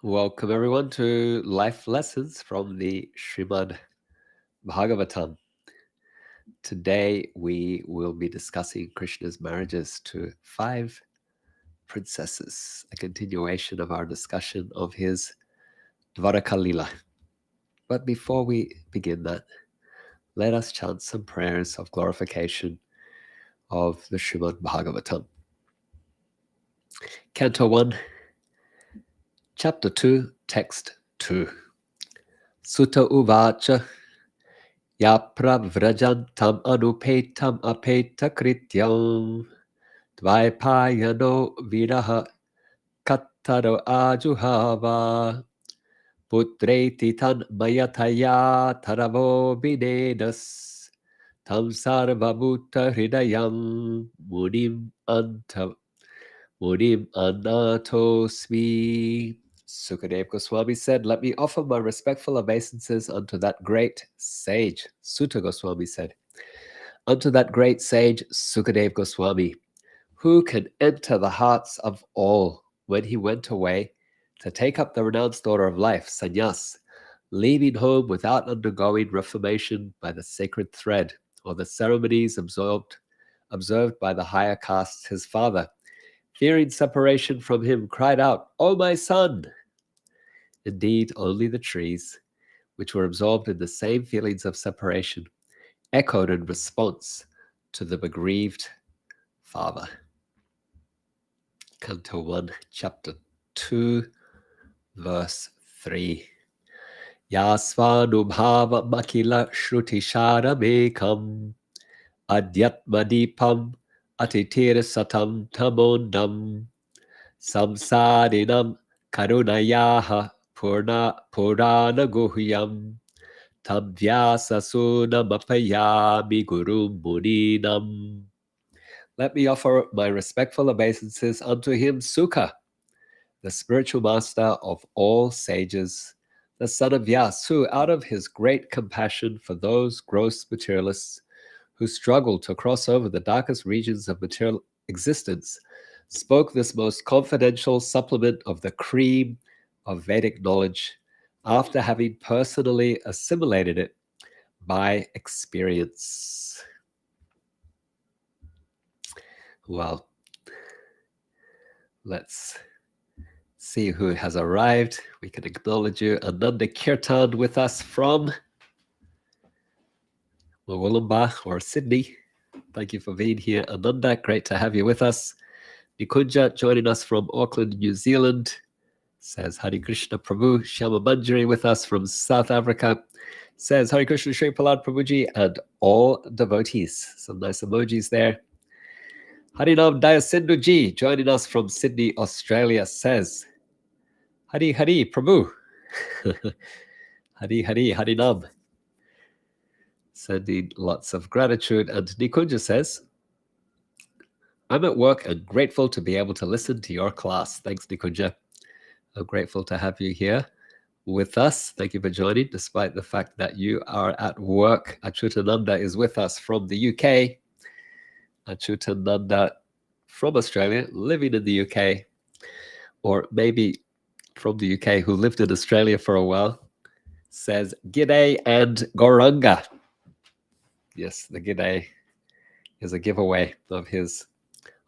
Welcome everyone to Life Lessons from the Srimad Bhagavatam. Today we will be discussing Krishna's marriages to 5 princesses, a continuation of our discussion of his Dvaraka Lila. But before we begin that, let us chant some prayers of glorification of the Srimad Bhagavatam. Canto 1, Chapter 2, Text 2. Sutta Uvacha Yapravrajantam anupetam apeta krityam Dvaipayano viraha kattaro ajuhava Putreti tan mayataya taravo vinedas Tam sarvabhuta hridayam munim anatosmi. Sukadeva Goswami said, "Let me offer my respectful obeisances unto that great sage." Sutta Goswami said, "Unto that great sage, Sukadeva Goswami, who can enter the hearts of all, when he went away to take up the renounced order of life, sannyas, leaving home without undergoing reformation by the sacred thread, or the ceremonies observed by the higher castes, his father, fearing separation from him, cried out, 'O my son!' Indeed, only the trees, which were absorbed in the same feelings of separation, echoed in response to the bereaved father." Canto 1, Chapter 2, Verse 3. Yasvanubhava makila shruti sharamekam adyatmadipam atitir satam tamondam samsadinam karunayaha purana guhyam tam vyasasunamapayami guru muninam. Let me offer my respectful obeisances unto him, Sukha, the spiritual master of all sages, the son of Vyas, who, out of his great compassion for those gross materialists who struggle to cross over the darkest regions of material existence, spoke this most confidential supplement of the cream of Vedic knowledge after having personally assimilated it by experience. Well, let's see who has arrived. We can acknowledge you. Ananda Kirtan with us from Wollongong or Sydney. Thank you for being here, Ananda. Great to have you with us. Nikunja joining us from Auckland, New Zealand. Says Hare Krishna Prabhu. Shama Manjari with us from South Africa. Says Hare Krishna Shri Palad Prabhuji and all devotees. Some nice emojis there. Harinam Dayasindhu Ji joining us from Sydney, Australia. Says Hari Hari Prabhu. Hari Hari Harinam. Sending lots of gratitude. And Nikunja says, "I'm at work and grateful to be able to listen to your class." Thanks, Nikunja. I'm grateful to have you here with us. Thank you for joining, despite the fact that you are at work. Achutananda is with us from the UK. Achutananda from Australia, living in the UK, or maybe from the UK who lived in Australia for a while, says G'day and Goranga. Yes, the G'day is a giveaway of his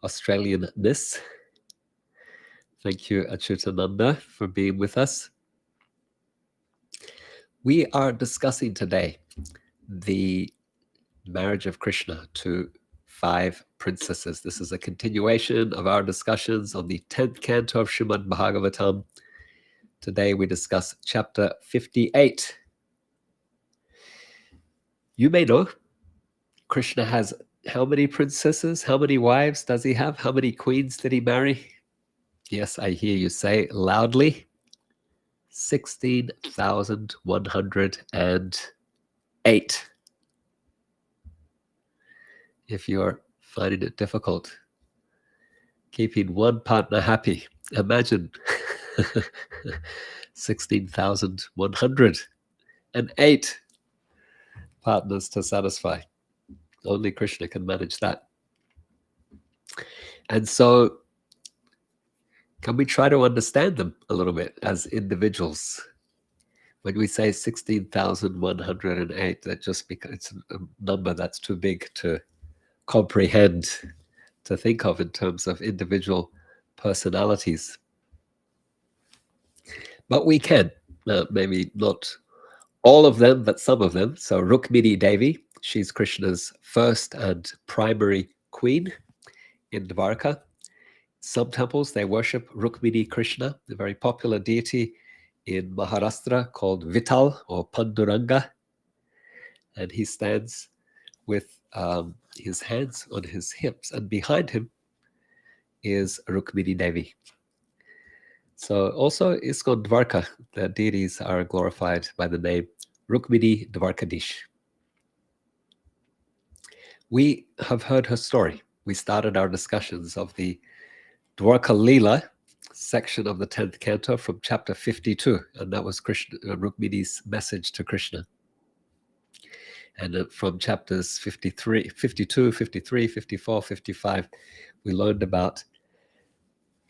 Australian-ness. Thank you, Achutananda, for being with us. We are discussing today the marriage of Krishna to 5 princesses. This is a continuation of our discussions on the 10th canto of Srimad Bhagavatam. Today we discuss chapter 58. You may know Krishna has how many princesses? How many wives does he have? How many queens did he marry? Yes, I hear you say loudly. 16,108. If you're finding it difficult keeping one partner happy, imagine 16,108 partners to satisfy. Only Krishna can manage that. And so Can we try to understand them a little bit as individuals? When we say 16,108, that just because it's a number that's too big to comprehend, to think of in terms of individual personalities. But we can, maybe not all of them, but some of them. So Rukmini Devi, she's Krishna's first and primary queen in Dvarka. Some temples, they worship Rukmini Krishna, the very popular deity in Maharashtra called Vital or Panduranga. And he stands with his hands on his hips, and behind him is Rukmini Devi. So also ISKCON Dvarka, the deities are glorified by the name Rukmini Dvarkadish. We have heard her story. We started our discussions of the Dwarka Leela section of the 10th canto from chapter 52, and that was Krishna, Rukmini's message to Krishna. And from chapters 53, 52, 53, 54, 55, we learned about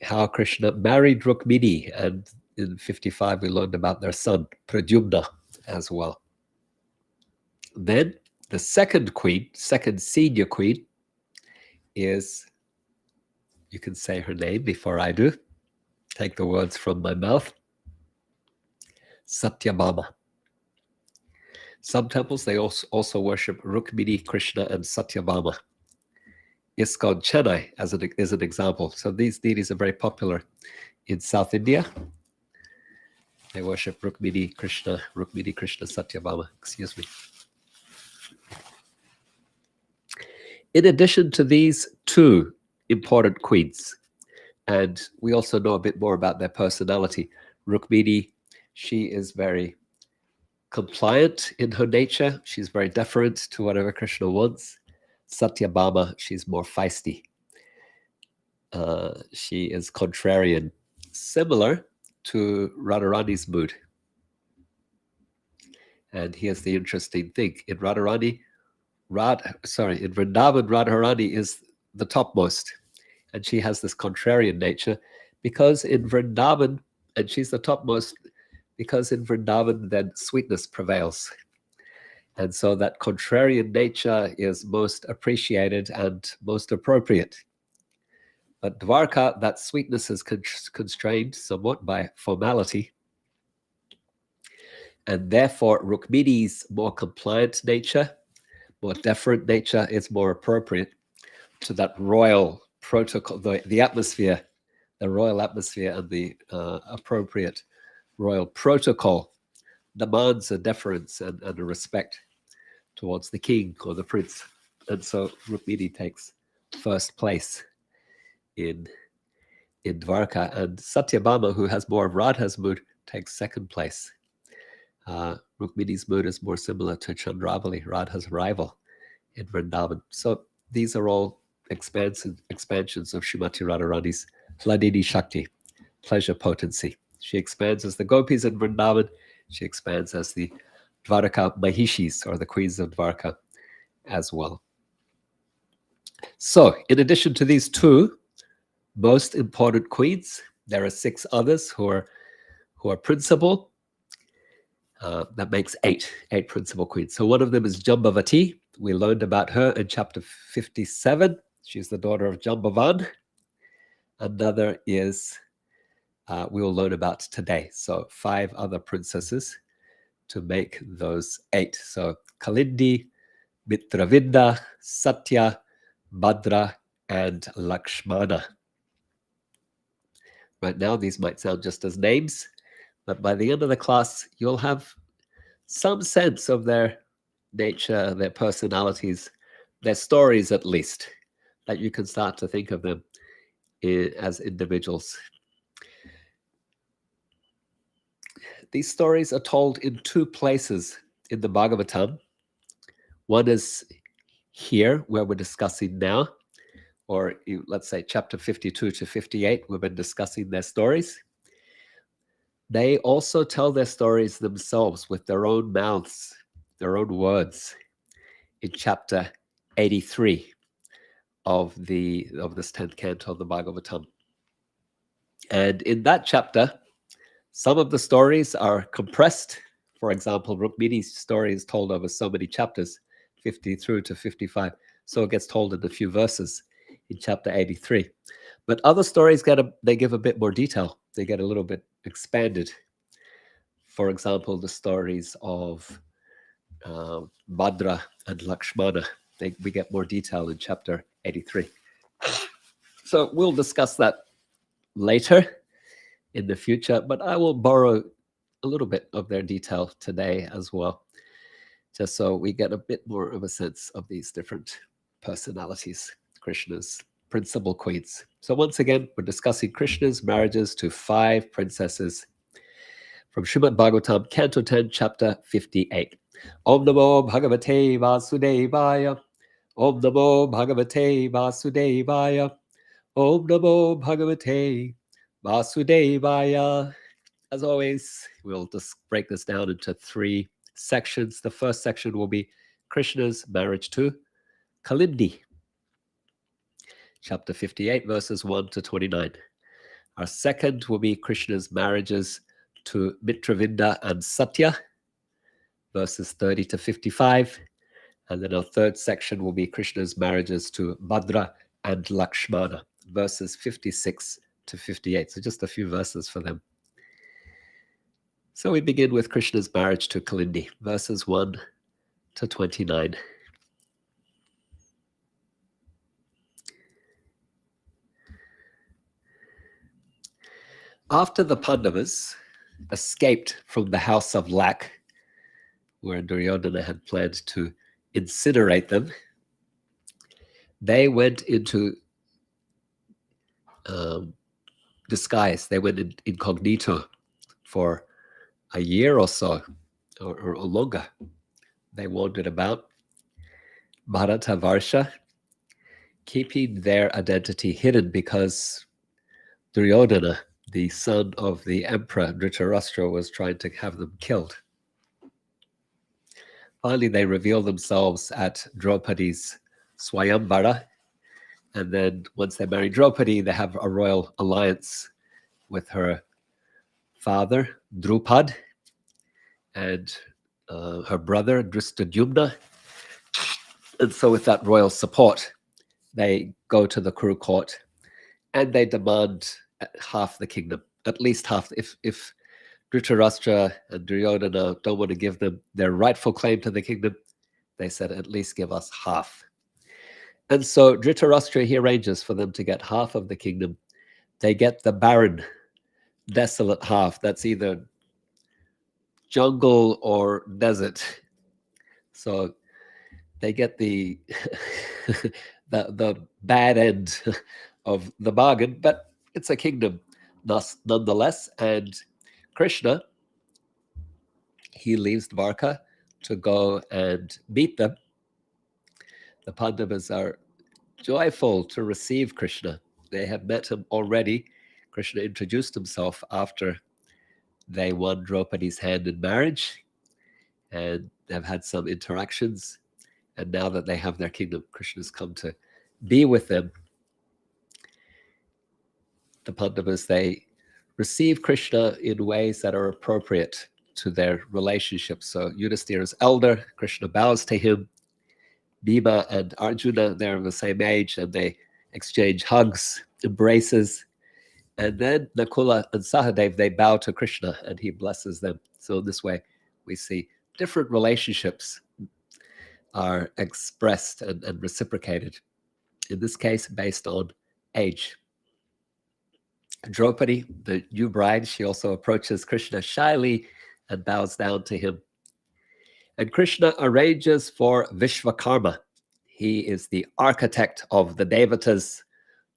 how Krishna married Rukmini, and in 55 we learned about their son, Pradyumna, as well. Then the second queen, second senior queen, is, you can say her name before I do, take the words from my mouth, Satyabhama. Some temples, they also worship Rukmini, Krishna, and Satyabhama. ISKCON Chennai is an example. So these deities are very popular in South India. They worship Rukmini, Krishna, Satyabhama, excuse me. In addition to these two important queens, and we also know a bit more about their personality. Rukmini, she is very compliant in her nature. She's very deferent to whatever Krishna wants. Satyabhama, she's more feisty. She is contrarian, similar to Radharani's mood. And here's the interesting thing. In Vrindavan, Radharani is the topmost. And she has this contrarian nature because in Vrindavan, and she's the topmost, because in Vrindavan, then sweetness prevails. And so that contrarian nature is most appreciated and most appropriate. But Dvarka, that sweetness is constrained somewhat by formality. And therefore, Rukmini's more compliant nature, more deferent nature is more appropriate to that royal protocol, the atmosphere, the royal atmosphere, and the appropriate royal protocol demands a deference and a respect towards the king or the prince. And so Rukmini takes first place in Dvarka, and Satyabhama, who has more of Radha's mood, takes second place. Rukmini's mood is more similar to Chandravali, Radha's rival in Vrindavan. So these are all expansions of Srimati Radharani's Hladini Shakti, pleasure potency. She expands as the gopis in Vrindavan. She expands as the Dvaraka Mahishis, or the queens of Dvarka, as well. So, in addition to these two most important queens, there are 6 others who are principal. That makes eight principal queens. So one of them is Jambavati. We learned about her in chapter 57. She's the daughter of Jambavan. Another is we will learn about today. So 5 other princesses to make those 8. So Kalindi, Mitravinda, Satya, Bhadra, and Lakshmana. Right now, these might sound just as names, but by the end of the class, you'll have some sense of their nature, their personalities, their stories at least, that you can start to think of them as individuals. These stories are told in 2 places in the Bhagavatam. One is here, where we're discussing now, or let's say chapter 52 to 58, we've been discussing their stories. They also tell their stories themselves with their own mouths, their own words, in chapter 83 of this 10th canto of the Bhagavatam. And in that chapter, some of the stories are compressed. For example, Rukmini's story is told over so many chapters, 50 through to 55. So it gets told in a few verses in chapter 83. But other stories they give a bit more detail. They get a little bit expanded. For example, the stories of Bhadra and Lakshmana. We get more detail in chapter 83. So we'll discuss that later in the future, but I will borrow a little bit of their detail today as well, just so we get a bit more of a sense of these different personalities, Krishna's principal queens. So once again, we're discussing Krishna's marriages to 5 princesses from Srimad Bhagavatam, Canto 10, chapter 58. Om Namo Bhagavate Vasudevaya. Om Namo Bhagavate Vasudevaya. Om Namo Bhagavate Vasudevaya. As always, we'll just break this down into 3 sections. The first section will be Krishna's marriage to Kalindi, chapter 58, verses 1 to 29. Our second will be Krishna's marriages to Mitravinda and Satya, verses 30 to 55. And then our third section will be Krishna's marriages to Bhadra and Lakshmana, verses 56 to 58. So just a few verses for them. So we begin with Krishna's marriage to Kalindi, verses 1 to 29. After the Pandavas escaped from the house of lac, where Duryodhana had planned to incinerate them, they went into disguise. They went incognito for a year or so, or longer. They wandered about Bharatavarsha, keeping their identity hidden because Duryodhana, the son of the emperor Dhritarashtra, was trying to have them killed. Finally, they reveal themselves at Draupadi's Swayamvara, and then once they marry Draupadi, they have a royal alliance with her father, Drupad, and her brother, Drishtadyumna. And so with that royal support, they go to the Kuru court and they demand half the kingdom, at least half. If Dhritarashtra and Duryodhana don't want to give them their rightful claim to the kingdom, they said, at least give us half. And so Dhritarashtra, he arranges for them to get half of the kingdom. They get the barren, desolate half. That's either jungle or desert. So they get the the bad end of the bargain, but it's a kingdom nonetheless. And Krishna, he leaves Dvarka to go and meet them. The Pandavas are joyful to receive Krishna. They have met him already. Krishna introduced himself after they won Draupadi's hand in marriage, and they've had some interactions. And now that they have their kingdom, Krishna's come to be with them. The Pandavas, they receive Krishna in ways that are appropriate to their relationship. So Yudhishthira is elder, Krishna bows to him. Bhima and Arjuna, they're of the same age, and they exchange hugs, embraces. And then Nakula and Sahadev, they bow to Krishna and he blesses them. So this way we see different relationships are expressed and reciprocated, in this case based on age. Draupadi, the new bride, she also approaches Krishna shyly and bows down to him. And Krishna arranges for Vishvakarma. He is the architect of the Devatas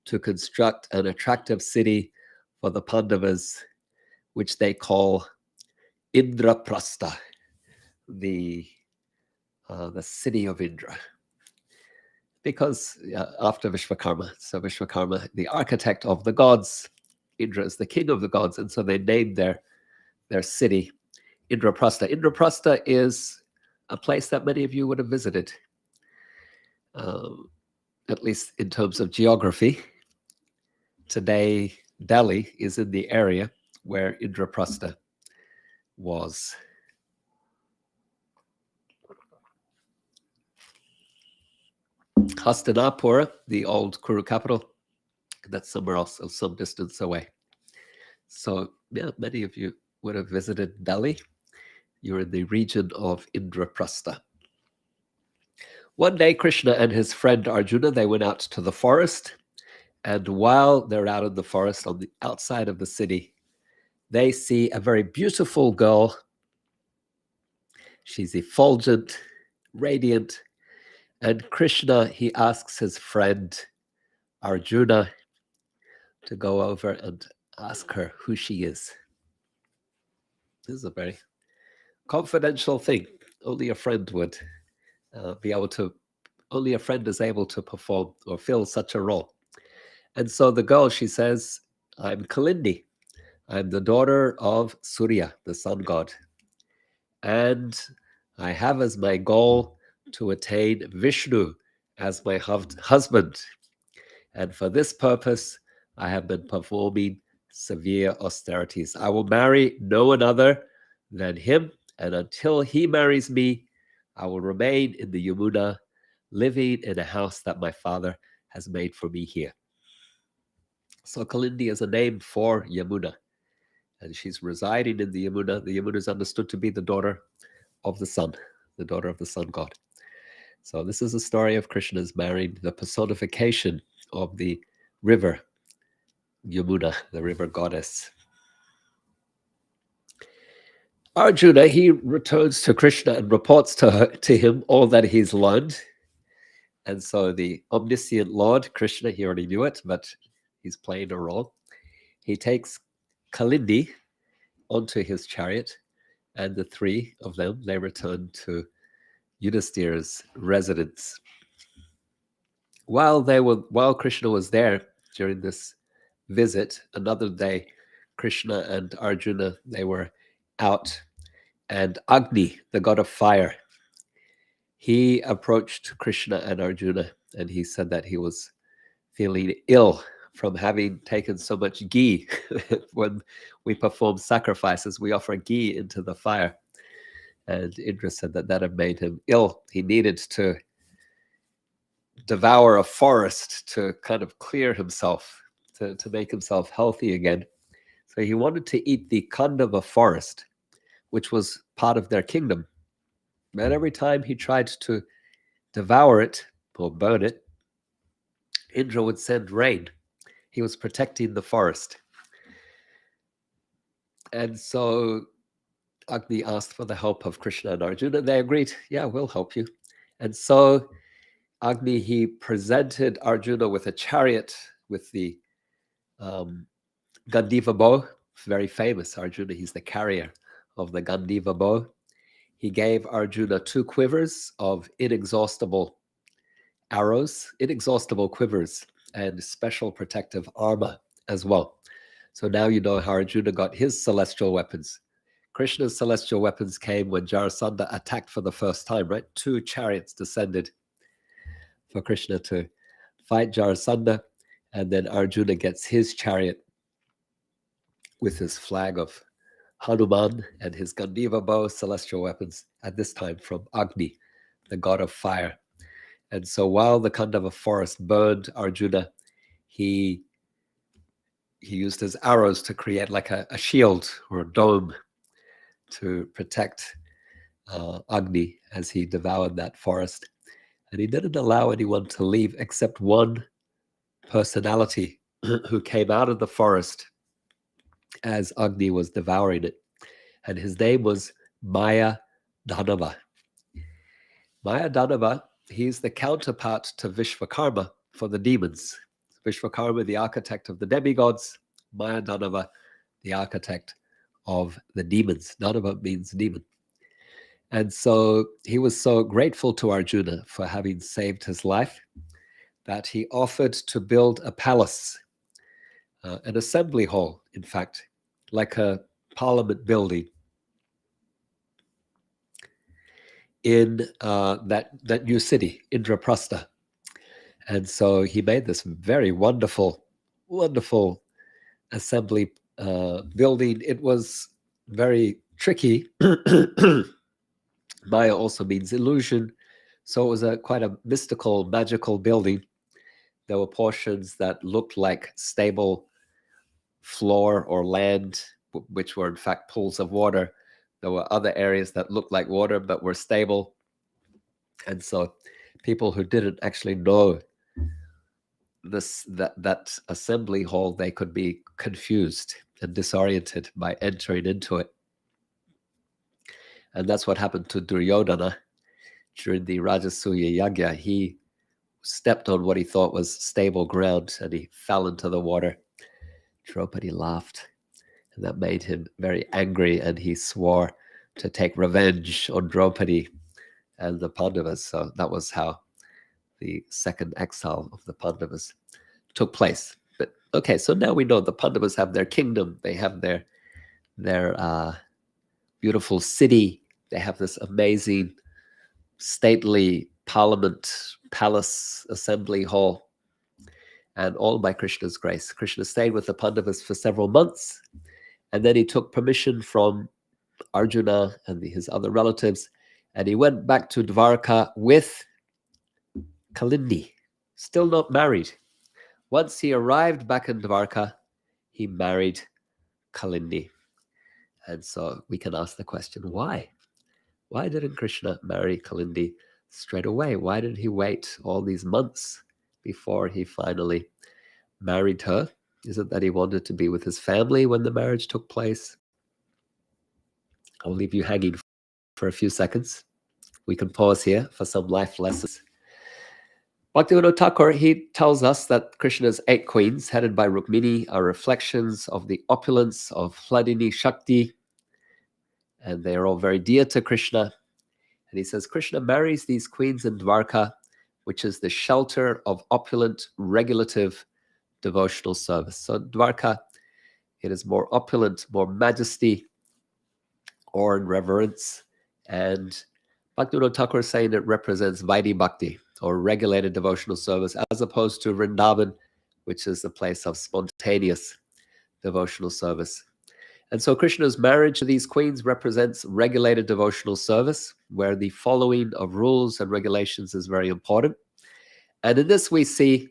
to construct an attractive city for the Pandavas, which they call Indraprastha, the city of Indra. Because after Vishvakarma, so Vishvakarma, the architect of the gods, Indra is the king of the gods, and so they named their city Indraprastha. Indraprastha is a place that many of you would have visited, at least in terms of geography. Today, Delhi is in the area where Indraprastha was. Hastinapura, the old Kuru capital, that's somewhere else, some distance away. So, yeah, many of you would have visited Delhi. You're in the region of Indraprastha. One day, Krishna and his friend Arjuna, they went out to the forest. And while they're out in the forest on the outside of the city, they see a very beautiful girl. She's effulgent, radiant. And Krishna, he asks his friend Arjuna to go over and ask her who she is. This is a very confidential thing. Only a friend would be able to, only a friend is able to perform or fill such a role. And so the girl, she says, I'm Kalindi. I'm the daughter of Surya, the sun god. And I have as my goal to attain Vishnu as my husband. And for this purpose, I have been performing severe austerities. I will marry no one other than him. And until he marries me, I will remain in the Yamuna, living in a house that my father has made for me here. So Kalindi is a name for Yamuna. And she's residing in the Yamuna. The Yamuna is understood to be the daughter of the sun, the daughter of the sun god. So this is a story of Krishna's marrying the personification of the river Yamuna, the river goddess. Arjuna, he returns to Krishna and reports to him all that he's learned. And so the omniscient Lord, Krishna, he already knew it, but he's playing a role. He takes Kalindi onto his chariot, and the three of them, they return to Yudhishthira's residence. While Krishna was there during this visit, another day, Krishna and Arjuna, they were out, and Agni, the god of fire, he approached Krishna and Arjuna, and he said that he was feeling ill from having taken so much ghee. When we perform sacrifices, we offer ghee into the fire. And Indra said that had made him ill. He needed to devour a forest to kind of clear himself, to make himself healthy again. So he wanted to eat the Kandava forest, which was part of their kingdom. And every time he tried to devour it or burn it, Indra would send rain. He was protecting the forest. And so Agni asked for the help of Krishna and Arjuna. They agreed, yeah, we'll help you. And so Agni, he presented Arjuna with a chariot with the Gandiva bow, very famous. Arjuna, he's the carrier of the Gandiva bow. He gave Arjuna 2 quivers of inexhaustible arrows, inexhaustible quivers, and special protective armor as well. So now you know how Arjuna got his celestial weapons. Krishna's celestial weapons came when Jarasandha attacked for the first time, right? 2 chariots descended for Krishna to fight Jarasandha, and then Arjuna gets his chariot with his flag of Hanuman and his Gandiva bow, celestial weapons, at this time from Agni, the god of fire. And so while the Kandava forest burned, Arjuna, he used his arrows to create like a shield or a dome to protect Agni as he devoured that forest. And he didn't allow anyone to leave except one personality who came out of the forest as Agni was devouring it. And his name was Maya Dhanava. Maya Dhanava, he's the counterpart to Vishvakarma for the demons. Vishvakarma, the architect of the demigods. Maya Dhanava, the architect of the demons. Dhanava means demon. And so he was so grateful to Arjuna for having saved his life that he offered to build a palace, an assembly hall, in fact, like a parliament building in that new city, Indraprastha. And so he made this very wonderful assembly building. It was very tricky. Maya also means illusion. So it was quite a mystical, magical building. There were portions that looked like stable floor or land, which were in fact pools of water. There were other areas that looked like water but were stable. And so people who didn't actually know that assembly hall, they could be confused and disoriented by entering into it. And that's what happened to Duryodhana during the Rajasuya Yagya. He stepped on what he thought was stable ground and he fell into the water. Draupadi laughed, and that made him very angry, and he swore to take revenge on Draupadi and the Pandavas. So that was how the second exile of the Pandavas took place. But okay, so now we know the Pandavas have their kingdom. They have their beautiful city. They have this amazing, stately parliament, palace, assembly hall, and all by Krishna's grace. Krishna stayed with the Pandavas for several months, and then he took permission from Arjuna and his other relatives, and he went back to Dvarka with Kalindi, still not married. Once he arrived back in Dvarka, he married Kalindi. And so we can ask the question, why? Why didn't Krishna marry Kalindi straight away? Why did he wait all these months before he finally married her? Is it that he wanted to be with his family when the marriage took place? I'll leave you hanging for a few seconds. We can pause here for some life lessons. Bhaktivinoda Thakur, he tells us that Krishna's 8 queens, headed by Rukmini, are reflections of the opulence of Hladini Shakti, and they are all very dear to Krishna. And he says, Krishna marries these queens in Dvarka, which is the shelter of opulent, regulative, devotional service. So Dvarka, it is more opulent, more majesty, awe and reverence. And Bhaktivinoda Thakur is saying it represents Vaidhi Bhakti, or regulated devotional service, as opposed to Vrindavan, which is the place of spontaneous devotional service. And so Krishna's marriage to these queens represents regulated devotional service, where the following of rules and regulations is very important. And in this we see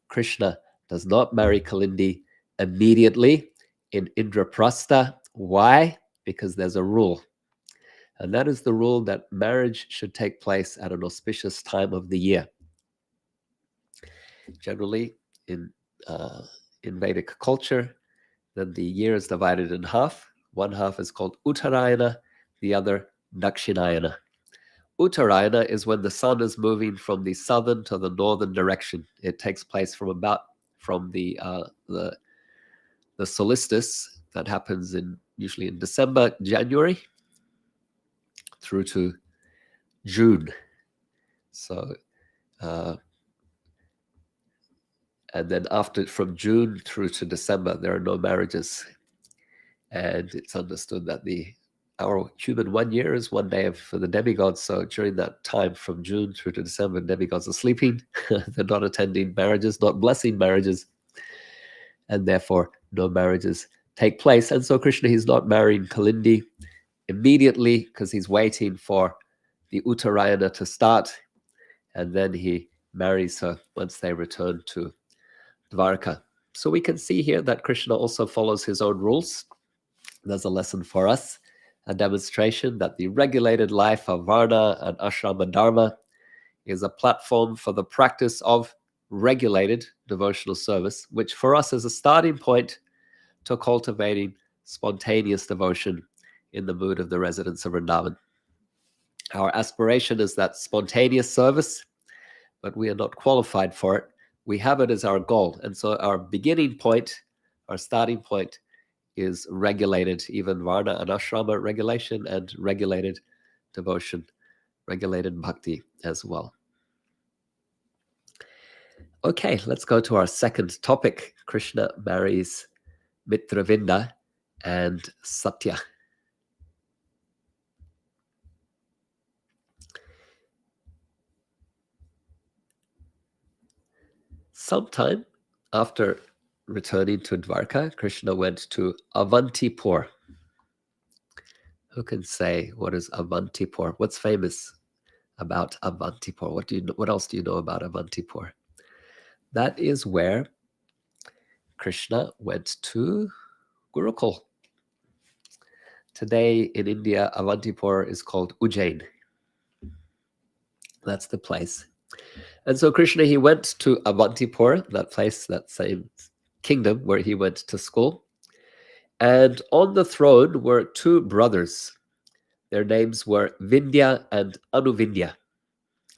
Krishna does not marry Kalindi immediately in Indraprastha. Why? Because there's a rule. And that is the rule that marriage should take place at an auspicious time of the year. Generally, in Vedic culture, then the year is divided in half. One half is called Uttarayana, the other Dakshinayana. Uttarayana is when the sun is moving from the southern to the northern direction. It takes place from the solstice that happens usually in December, January, through to June. So, and then from June through to December, there are no marriages. And it's understood that our human 1 year is 1 day for the demigods. So during that time from June through to December, demigods are sleeping. They're not attending marriages, not blessing marriages. And therefore, no marriages take place. And so Krishna, he's not marrying Kalindi immediately because he's waiting for the Uttarayana to start. And then he marries her once they return to Dvarka. So we can see here that Krishna also follows his own rules. There's a lesson for us, a demonstration that the regulated life of Varna and Ashrama Dharma is a platform for the practice of regulated devotional service, which for us is a starting point to cultivating spontaneous devotion in the mood of the residents of Vrindavan. Our aspiration is that spontaneous service, but we are not qualified for it. We have it as our goal. And so our beginning point, our starting point, is regulated, even Varna and Ashrama regulation, and regulated devotion, regulated bhakti as well. Okay, let's go to our second topic. Krishna marries Mitravinda and Satya. Sometime after returning to Dwarka, Krishna went to Avantipur. Who can say what is Avantipur? What's famous about Avantipur? What else do you know about Avantipur? That is where Krishna went to Gurukul. Today in India, Avantipur is called Ujjain. That's the place. And so Krishna, he went to Avantipur, that place, that same kingdom where he went to school. And on the throne were two brothers. Their names were Vindhya and Anuvindhya.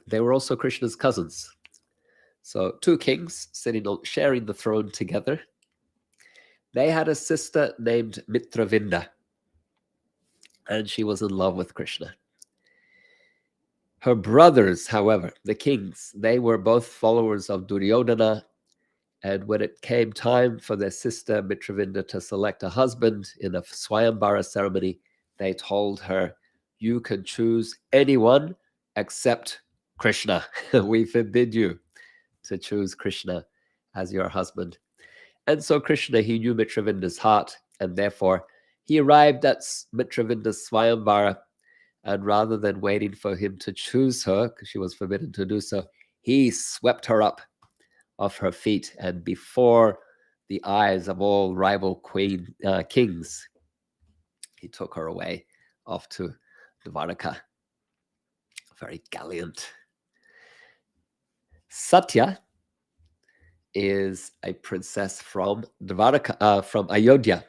They were also Krishna's cousins. So two kings sharing the throne together. They had a sister named Mitravinda, and she was in love with Krishna. Her brothers, however, the kings, they were both followers of Duryodhana, and when it came time for their sister Mitravinda to select a husband in a Swayambara ceremony, they told her, "You can choose anyone except Krishna. We forbid you to choose Krishna as your husband." And so Krishna, he knew Mitravinda's heart, and therefore he arrived at Mitravinda's Swayambara, and rather than waiting for him to choose her, because she was forbidden to do so, he swept her up off her feet, and before the eyes of all rival kings, he took her away off to Dwarka. Very gallant. Satya is a princess from Dwarka, from Ayodhya.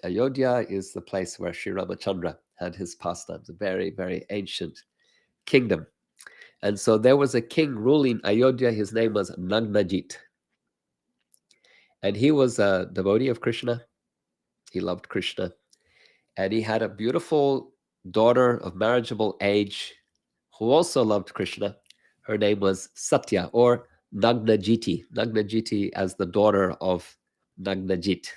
Ayodhya is the place where Sri Ramachandra had his pastimes, a very, very ancient kingdom. And so there was a king ruling Ayodhya. His name was Nagnajit. And he was a devotee of Krishna. He loved Krishna. And he had a beautiful daughter of marriageable age who also loved Krishna. Her name was Satya, or Nagnajiti. Nagnajiti as the daughter of Nagnajit.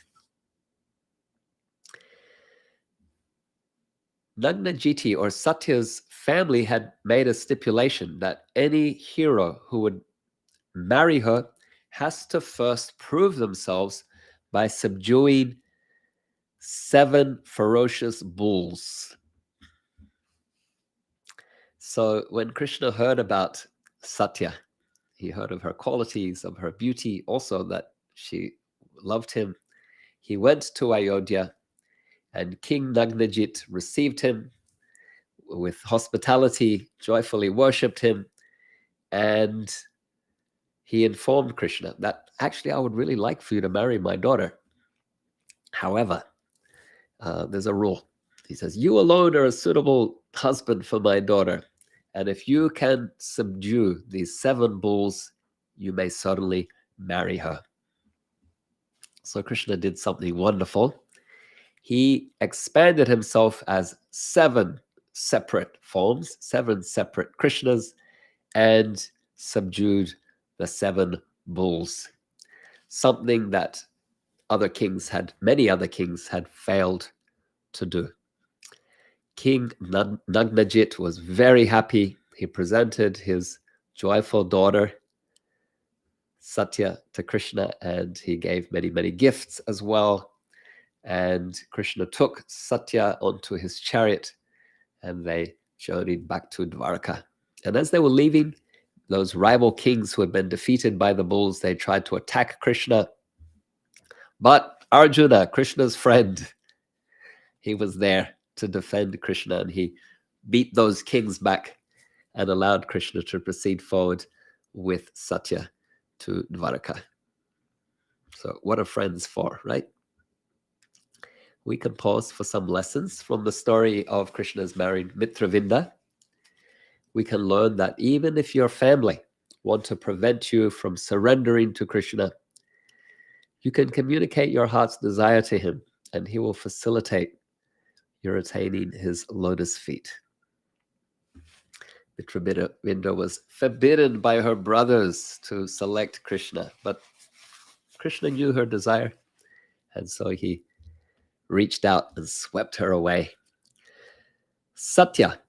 Nagnajiti, or Satya's family, had made a stipulation that any hero who would marry her has to first prove themselves by subduing 7 ferocious bulls. So when Krishna heard about Satya, he heard of her qualities, of her beauty, also that she loved him. He went to Ayodhya, and King Nagnajit received him with hospitality, joyfully worshipped him, and he informed Krishna that, actually, I would really like for you to marry my daughter. However, there's a rule. He says, "You alone are a suitable husband for my daughter. And if you can subdue these 7 bulls, you may certainly marry her." So Krishna did something wonderful. He expanded himself as 7 separate forms, 7 separate Krishnas, and subdued the 7 bulls. Something that many other kings had failed to do. King Nagnajit was very happy. He presented his joyful daughter Satya to Krishna, and he gave many, many gifts as well. And Krishna took Satya onto his chariot, and they journeyed back to Dwarka. And as they were leaving, those rival kings who had been defeated by the bulls, they tried to attack Krishna. But Arjuna, Krishna's friend, he was there to defend Krishna, and he beat those kings back and allowed Krishna to proceed forward with Satya to Dwarka. So what are friends for, right? We can pause for some lessons from the story of Krishna's married Mitravinda. We can learn that even if your family want to prevent you from surrendering to Krishna, you can communicate your heart's desire to him, and he will facilitate your attaining his lotus feet. Mitravinda was forbidden by her brothers to select Krishna, but Krishna knew her desire, and so he reached out and swept her away. Satya,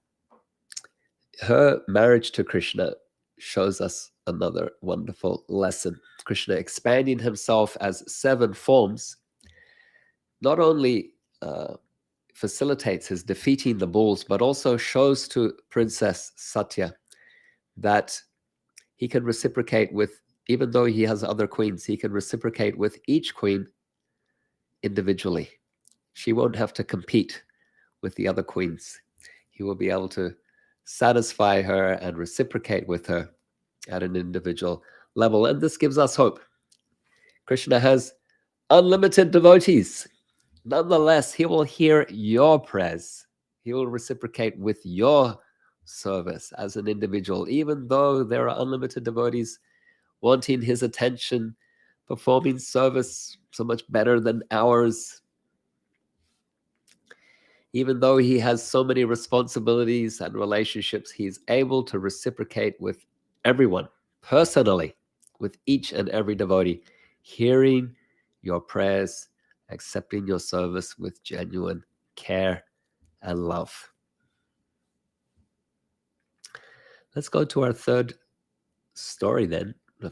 her marriage to Krishna shows us another wonderful lesson. Krishna expanding himself as 7 forms, not only facilitates his defeating the bulls, but also shows to Princess Satya that he can reciprocate with, even though he has other queens, he can reciprocate with each queen individually. She won't have to compete with the other queens. He will be able to satisfy her and reciprocate with her at an individual level. And this gives us hope. Krishna has unlimited devotees. Nonetheless, he will hear your prayers. He will reciprocate with your service as an individual, even though there are unlimited devotees wanting his attention, performing service so much better than ours. Even though he has so many responsibilities and relationships, he's able to reciprocate with everyone personally, with each and every devotee, hearing your prayers, accepting your service with genuine care and love. Let's go to our third story then, the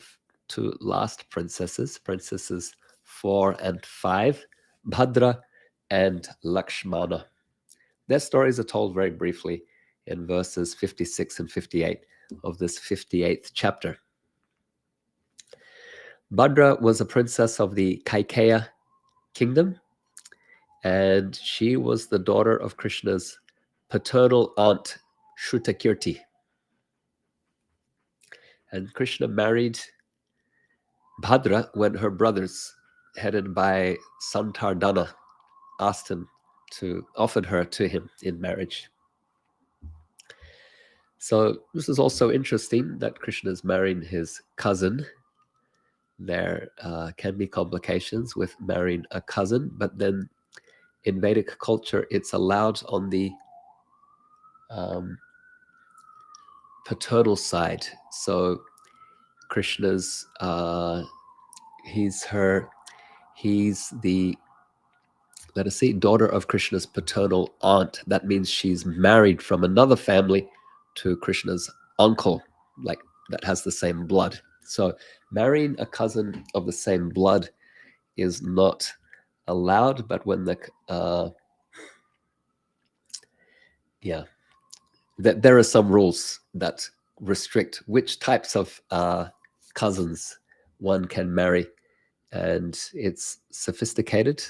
2 last princesses, princesses 4 and 5, Bhadra and Lakshmana. Their stories are told very briefly in verses 56 and 58 of this 58th chapter. Bhadra was a princess of the Kaikeya kingdom, and she was the daughter of Krishna's paternal aunt, Shrutakirti. And Krishna married Bhadra when her brothers, headed by Santardana, offered her to him in marriage. So this is also interesting that Krishna is marrying his cousin. There can be complications with marrying a cousin, but then in Vedic culture, it's allowed on the paternal side. So Krishna's, he's the, let us see, daughter of Krishna's paternal aunt. That means she's married from another family to Krishna's uncle, like that has the same blood. So marrying a cousin of the same blood is not allowed, but when there are some rules that restrict which types of cousins one can marry, and it's sophisticated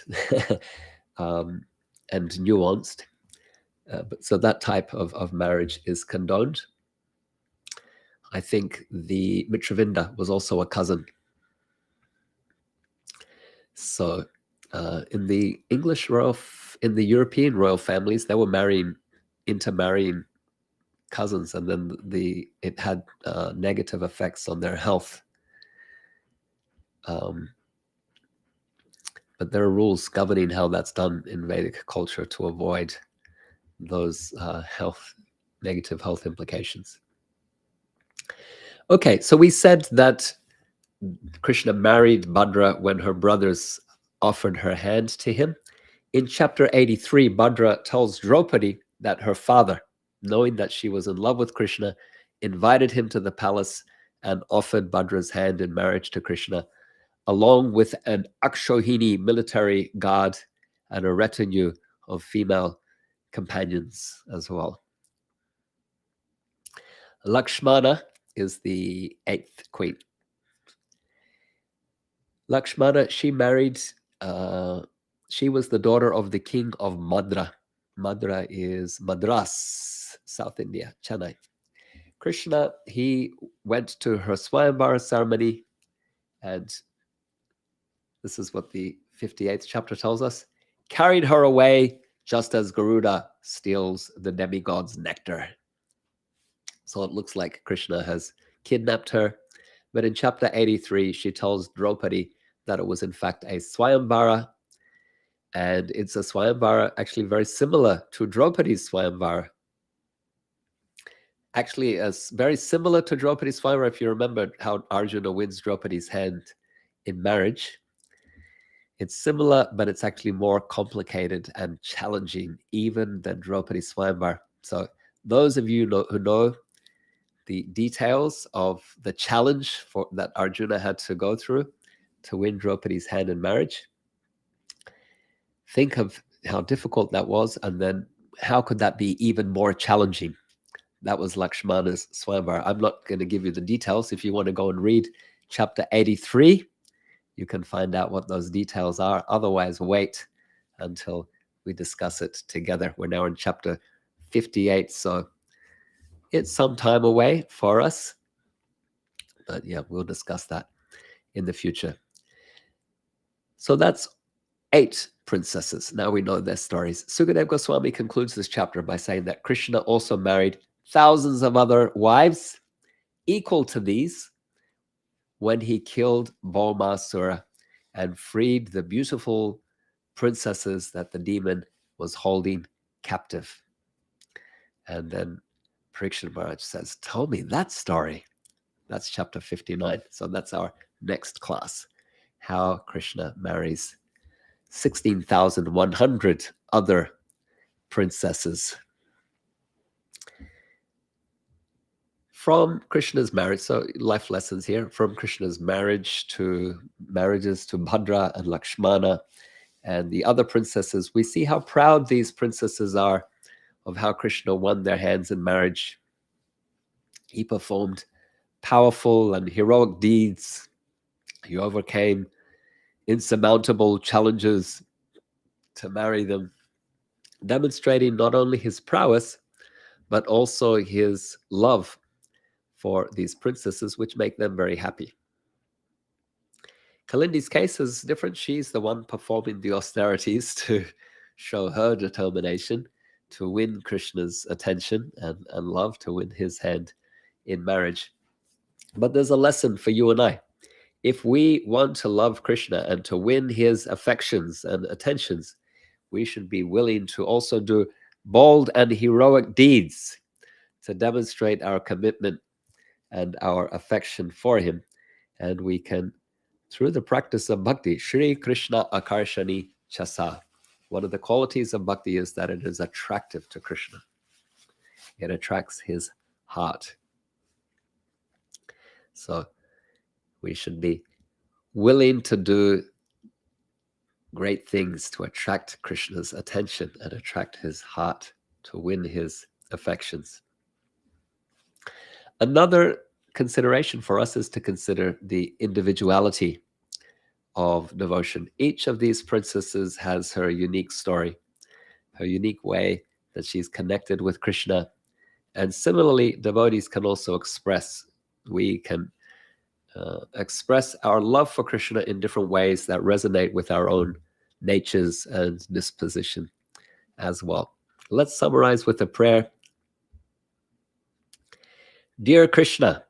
and nuanced. But so that type of marriage is condoned. I think the Mitravinda was also a cousin. So in the in the European royal families, they were intermarrying cousins, and then it had negative effects on their health. But there are rules governing how that's done in Vedic culture to avoid those negative health implications. Okay, so we said that Krishna married Bhadra when her brothers offered her hand to him. In chapter 83, Bhadra tells Draupadi that her father, knowing that she was in love with Krishna, invited him to the palace and offered Bhadra's hand in marriage to Krishna, along with an Akshohini military guard and a retinue of female companions as well. Lakshmana is the 8th queen. Lakshmana, she was the daughter of the king of Madra. Madra is Madras, South India, Chennai. Krishna, he went to her Swayamvara ceremony, and this is what the 58th chapter tells us, carried her away just as Garuda steals the demigod's nectar. So it looks like Krishna has kidnapped her. But in chapter 83, she tells Draupadi that it was in fact a Swayamvara. And it's a Swayamvara actually very similar to Draupadi's Swayamvara. Actually, it's very similar to Draupadi's Swayamvara if you remember how Arjuna wins Draupadi's hand in marriage. It's similar, but it's actually more complicated and challenging even than Draupadi's Swayamvara. So those of you who know, the details of the challenge that Arjuna had to go through to win Draupadi's hand in marriage. Think of how difficult that was, and then how could that be even more challenging? That was Lakshmana's Swayamvar. I'm not going to give you the details. If you want to go and read chapter 83, you can find out what those details are. Otherwise, wait until we discuss it together. We're now in chapter 58, so it's some time away for us. But yeah, we'll discuss that in the future. So that's 8 princesses. Now we know their stories. Sukadeva Goswami concludes this chapter by saying that Krishna also married thousands of other wives equal to these when he killed Bhaumasura and freed the beautiful princesses that the demon was holding captive. And then Parikshit Maharaj says, tell me that story. That's chapter 59. So that's our next class, how Krishna marries 16,100 other princesses. From Krishna's marriage, so life lessons here, from Krishna's marriages to Bhadra and Lakshmana and the other princesses, we see how proud these princesses are of how Krishna won their hands in marriage. He performed powerful and heroic deeds. He overcame insurmountable challenges to marry them, demonstrating not only his prowess, but also his love for these princesses, which make them very happy. Kalindi's case is different. She's the one performing the austerities to show her determination to win Krishna's attention and love, to win his hand in marriage. But there's a lesson for you and I. If we want to love Krishna and to win his affections and attentions, we should be willing to also do bold and heroic deeds to demonstrate our commitment and our affection for him. And we can, through the practice of bhakti, Shri Krishna Akarshani Chasa. One of the qualities of bhakti is that it is attractive to Krishna. It attracts his heart. So we should be willing to do great things to attract Krishna's attention and attract his heart, to win his affections. Another consideration for us is to consider the individuality of devotion. Each of these princesses has her unique story, her unique way that she's connected with Krishna. And similarly, devotees can also express, we can express our love for Krishna in different ways that resonate with our own natures and disposition as well. Let's summarize with a prayer. Dear Krishna,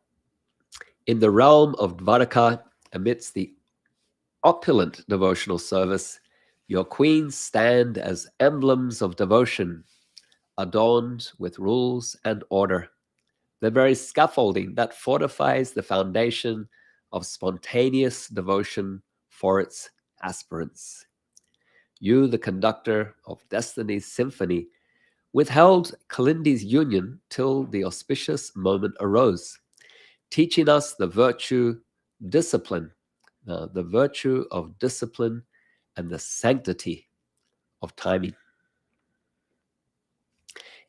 in the realm of Dvaraka, amidst the opulent devotional service, your queens stand as emblems of devotion, adorned with rules and order, the very scaffolding that fortifies the foundation of spontaneous devotion for its aspirants. You, the conductor of Destiny's symphony, withheld Kalindi's union till the auspicious moment arose, teaching us the virtue of discipline and the sanctity of timing.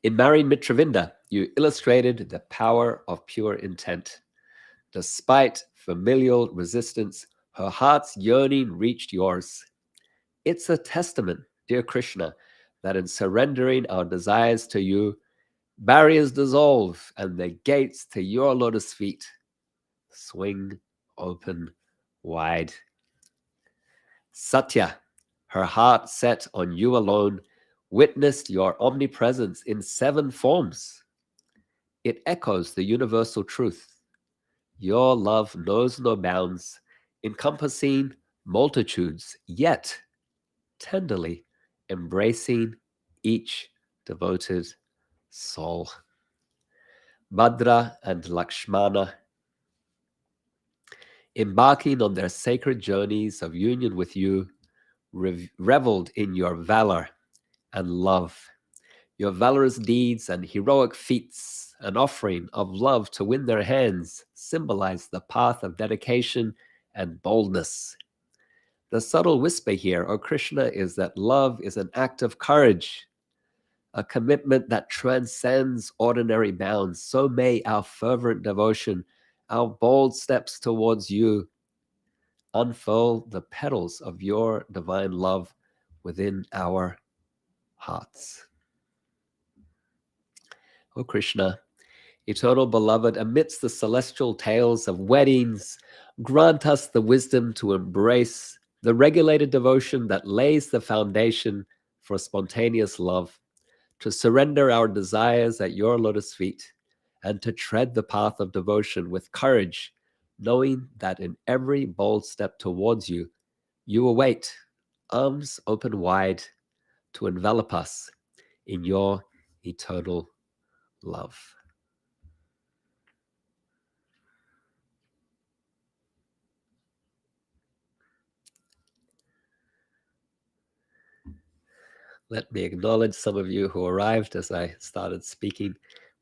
In marrying Mitravinda, you illustrated the power of pure intent. Despite familial resistance, her heart's yearning reached yours. It's a testament, dear Krishna, that in surrendering our desires to you, barriers dissolve and the gates to your lotus feet swing open wide. Satya, her heart set on you alone, witnessed your omnipresence in 7 forms. It echoes the universal truth. Your love knows no bounds, encompassing multitudes, yet tenderly embracing each devoted soul. Bhadra and Lakshmana, embarking on their sacred journeys of union with you, reveled in your valor and love. Your valorous deeds and heroic feats an offering of love to win their hands, symbolize the path of dedication and boldness. The subtle whisper here, O Krishna, is that love is an act of courage, a commitment that transcends ordinary bounds. So may our fervent devotion, our bold steps towards you, unfurl the petals of your divine love within our hearts. O Krishna, eternal beloved, amidst the celestial tales of weddings, grant us the wisdom to embrace the regulated devotion that lays the foundation for spontaneous love, to surrender our desires at your lotus feet, and to tread the path of devotion with courage, knowing that in every bold step towards you, you await, arms open wide, to envelop us in your eternal love. Let me acknowledge some of you who arrived as I started speaking.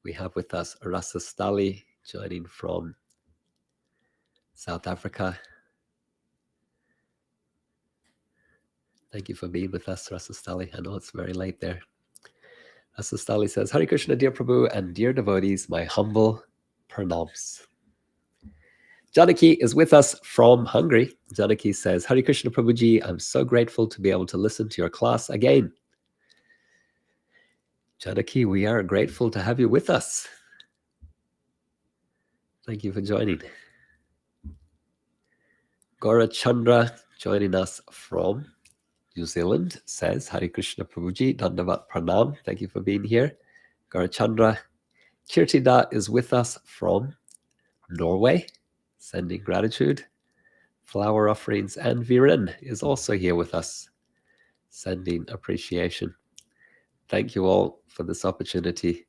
We have with us Rasastali joining from South Africa. Thank you for being with us, Rasastali. I know it's very late there. Rasastali says, Hare Krishna, dear Prabhu, and dear devotees, my humble pranams. Janaki is with us from Hungary. Janaki says, Hare Krishna Prabhuji, I'm so grateful to be able to listen to your class again. Janaki, we are grateful to have you with us. Thank you for joining. Gaura Chandra joining us from New Zealand says, Hare Krishna Prabhuji, Dandavat Pranam. Thank you for being here. Gaura Chandra. Kirtida is with us from Norway, sending gratitude, flower offerings, and Viren is also here with us, sending appreciation. Thank you all for this opportunity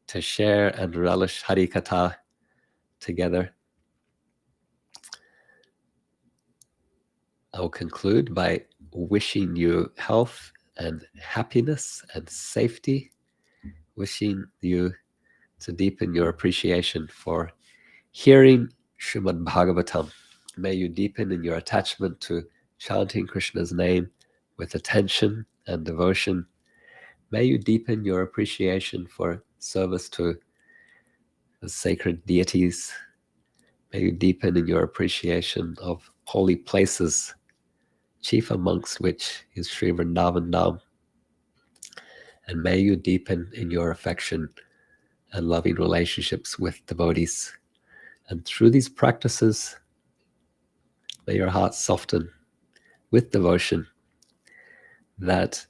to share and relish Hari Katha together. I'll conclude by wishing you health and happiness and safety, wishing you to deepen your appreciation for hearing Srimad Bhagavatam. May you deepen in your attachment to chanting Krishna's name with attention and devotion. May you deepen your appreciation for service to the sacred deities. May you deepen in your appreciation of holy places, chief amongst which is Sri Vrindavan Dham. And may you deepen in your affection and loving relationships with devotees. And through these practices, may your heart soften with devotion that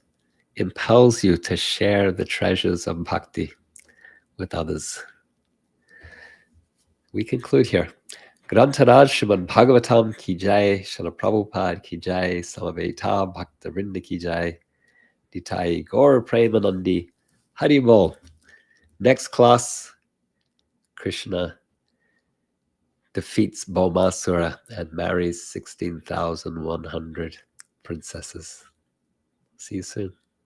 impels you to share the treasures of bhakti with others. We conclude here. Grantaraj Srimad Bhagavatam ki jai, Srila Prabhupada ki jai, Samaveta Bhakta Vrinda ki jai, Nitai Gaur Premanandi, Hari Bol. Next class, Krishna defeats Bhaumasura and marries 16,100 princesses. See you soon.